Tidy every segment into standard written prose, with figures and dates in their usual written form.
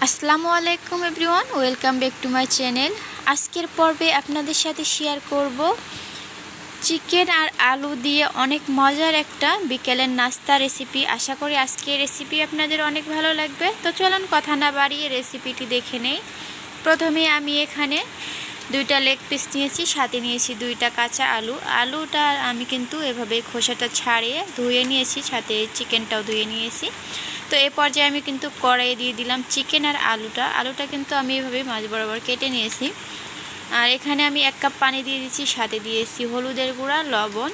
আসসালামু আলাইকুম everyone, welcome back to my channel. আজকের পর্বে আপনাদের সাথে শেয়ার করব চিকেন আর আলু দিয়ে অনেক মজার একটা বিকেলের নাস্তা রেসিপি। আশা করি আজকের রেসিপি আপনাদের অনেক ভালো লাগবে। তো চলুন কথা না বাড়িয়ে রেসিপিটি দেখে নেই। প্রথমে আমি এখানে 2টা লেগ পিস নিয়েছি, সাথে নিয়েছি 2টা কাঁচা আলু। আলুটা আমি কিন্তু এভাবে খোসাটা ছাড়িয়ে ধুয়ে নিয়েছি, সাথে চিকেনটাও ধুয়ে নিয়েছি। তো এই পর্যায়ে আমি কিন্তু কড়াইয়ে দিয়ে দিলাম চিকেন আর আলুটা কিন্তু আমি এভাবে মাঝ বরাবর কেটে নিয়েছি। আর এখানে আমি 1 কাপ পানি দিয়ে দিচ্ছি, সাথে দিয়েছি হলুদের গুঁড়া, লবণ।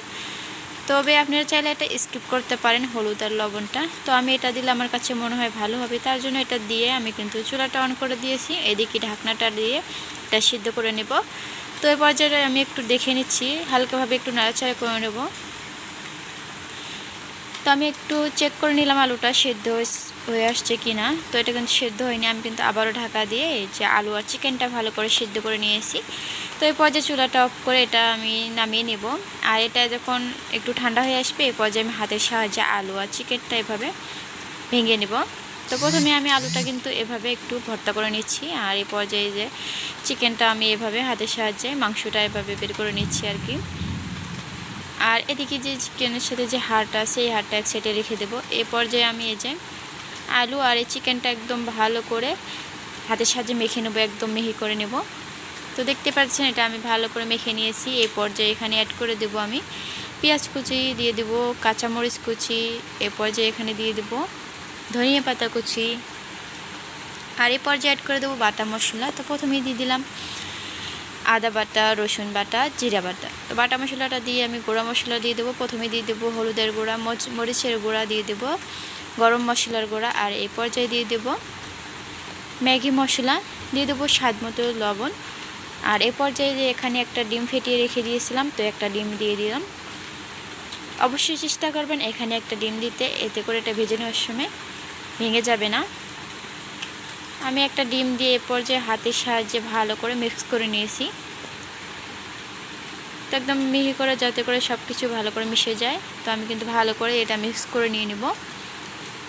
তবে আপনারা চাইলে এটা স্কিপ করতে পারেন, হলুদ আর লবণটা। তো আমি এটা দিলে আমার কাছে মনে হয় ভালো হবে, তার জন্য এটা দিয়ে আমি কিন্তু চুলাটা অন করে দিয়েছি। এদিকে ঢাকনাটা দিয়ে এটা সিদ্ধ করে নেব। তো এই পর্যায়ে আমি একটু দেখে নিচ্ছি, হালকাভাবে একটু নাড়াচাড়া করে নেব। তো আমি একটু চেক করে নিলাম আলুটা সেদ্ধ হয়ে আসছে কি না। তো এটা কিন্তু সেদ্ধ হয়নি, আমি কিন্তু আবারও ঢাকা দিয়ে এই যে আলু আর চিকেনটা ভালো করে সেদ্ধ করে নিয়েছি। তো এই পর্যায়ে চুলাটা অফ করে এটা আমি নামিয়ে নেব। আর এটা যখন একটু ঠান্ডা হয়ে আসবে, এই পর্যায়ে আমি হাতের সাহায্যে আলু আর চিকেনটা এভাবে ভেঙে নেব। তো প্রথমে আমি আলুটা কিন্তু এভাবে একটু ভর্তা করে নিচ্ছি, আর এই পর্যায়ে যে চিকেনটা আমি এভাবে হাতের সাহায্যে মাংসটা এভাবে বের করে নিচ্ছি আর কি। আর এদিকে যে চিকেনের সাথে যে হাড়টা আছে, এই হাড়টা এক সাইডে রেখে দেবো। এই পর্যায়ে আমি এই যে আলু আর এই চিকেনটা একদম ভালো করে হাতের সাহায্যে মেখে নেবো, একদম মিহি করে নেব। তো দেখতে পাচ্ছেন এটা আমি ভালো করে মেখে নিয়েছি। এই পর্যায়ে এখানে অ্যাড করে দেব আমি পেঁয়াজ কুচি, দিয়ে দেব কাঁচামরিচ কুচি, এই পর্যায়ে এখানে দিয়ে দেব ধনিয়া পাতা কুচি, আর এই পর্যায়ে অ্যাড করে দেবো বাটা মশলা। তো প্রথমেই দিয়ে দিলাম আদা বাটা, রসুন বাটা, জিরা বাটা। তো বাটা মশলাটা দিয়ে আমি গুঁড়া মশলা দিয়ে দেবো। প্রথমে দিয়ে দেবো হলুদের গুঁড়া, মরিচের গুঁড়া, দিয়ে দেবো গরম মশলার গুঁড়া, আর এই পর্যায়ে দিয়ে দেবো ম্যাগি মশলা, দিয়ে দেবো স্বাদ মতো লবণ। আর এই পর্যায়ে যে এখানে একটা ডিম ফেটিয়ে রেখে দিয়েছিলাম, তো একটা ডিম দিয়ে দিলাম। অবশ্যই চেষ্টা করবেন এখানে একটা ডিম দিতে, এতে করে এটা ভেজে নেওয়ার সময় ভেঙে যাবে না। আমি একটা ডিম দিয়ে এ পর্যায়ে হাতের সাহায্যে ভালো করে মিক্স করে নিয়েছি। তো একদম মিহি করে, যাতে করে সব কিছু ভালো করে মিশে যায়। তো আমি কিন্তু ভালো করে এটা মিক্স করে নিয়ে নেব।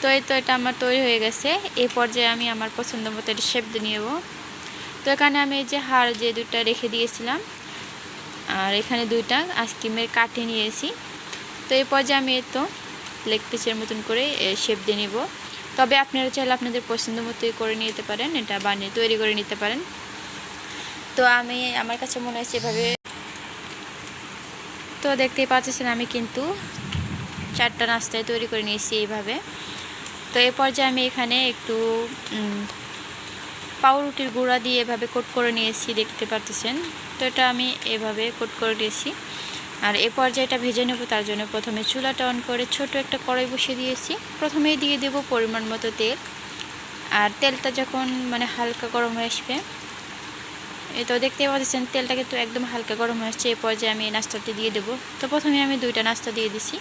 তো এই তো এটা আমার তৈরি হয়ে গেছে। এই পর্যায়ে আমি আমার পছন্দ মতো এটা শেপ দিয়ে নেব। তো এখানে আমি এই যে হাড় যে 2টা রেখে দিয়েছিলাম, আর এখানে 2টা আইসক্রিমের কাঠি নিয়েছি। তো এই পর্যায়ে আমি তো লেগ পিসের মতন করে শেপ দিয়ে নেব। তবে আপনারা চাইলে আপনাদের পছন্দ মতোই করে নিতে পারেন, এটা বানিয়ে তৈরি করে নিতে পারেন। তো আমার কাছে মনে হয়েছে এভাবে। তো দেখতেই পাচ্ছেন আমি কিন্তু 4টা নাস্তায় তৈরি করে নিয়েছি এইভাবে। তো এই পর্যায়ে আমি এখানে একটু পাউরুটির গুঁড়া দিয়ে এভাবে কোট করে নিয়েছি, দেখতে পাচ্ছেন। তো এটা আমি এভাবে কোট করে দিয়েছি। আর এই পর্যায়ে এটা ভেজে নেব, তার জন্য প্রথমে চুলাটা অন করে ছোট একটা কড়াই বসিয়ে দিয়েছি। প্রথমেই দিয়ে দেব পরিমাণ মতো তেল। আর তেলটা যখন হালকা গরম হয়ে আসবে, এই তো দেখতে পাচ্ছেন তেলটা কিন্তু একদম হালকা গরম হয়ে আসছে। এই পর্যায়ে আমি এই নাস্তাটি দিয়ে দেবো। তো প্রথমে আমি 2টা নাস্তা দিয়ে দিছি,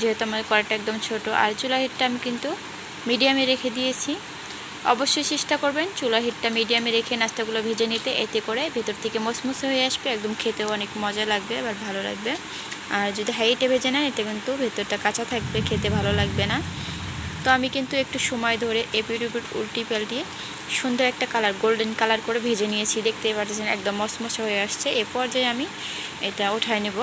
যেহেতু আমার কড়াইটা একদম ছোট। আর চুলা হিটটা আমি কিন্তু মিডিয়ামে রেখে দিয়েছি। অবশ্যই চেষ্টা করবেন চুলা হিটটা মিডিয়ামে রেখে নাস্তাগুলো ভেজে নিতে, এতে করে ভেতর থেকে মচমচে হয়ে আসবে, একদম খেতেও অনেক মজা লাগবে, আবার ভালো লাগবে। আর যদি হাই হিটে ভেজে নেন, এতে কিন্তু ভেতরটা কাঁচা থাকবে, খেতে ভালো লাগবে না। তো আমি কিন্তু একটু সময় ধরে এপিট উপিট উল্টি পাল্টিয়ে সুন্দর একটা কালার, গোল্ডেন কালার করে ভেজে নিয়েছি। দেখতেই পাচ্ছেন একদম মচমচে হয়ে আসছে। এ পর্যায়ে আমি এটা উঠায় নেব।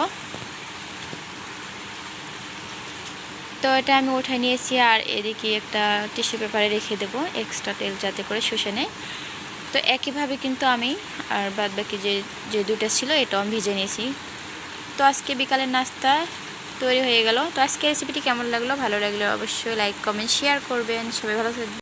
তো এটা আমি উঠায় নিয়েছি, আর এদিকে একটা টিস্যু পেপারে রেখে দেব এক্সট্রা তেল যাতে করে শুষে নেয়। তো একইভাবে কিন্তু আমি আর বাদ বাকি যে 2টা ছিল এটাও আমি ভেজে নিয়েছি। তো আজকে বিকালের নাস্তা তৈরি হয়ে গেল। তো আজকে রেসিপিটি কেমন লাগলো, ভালো লাগলে অবশ্যই লাইক কমেন্ট শেয়ার করবেন। সবাই ভালো থাকবেন।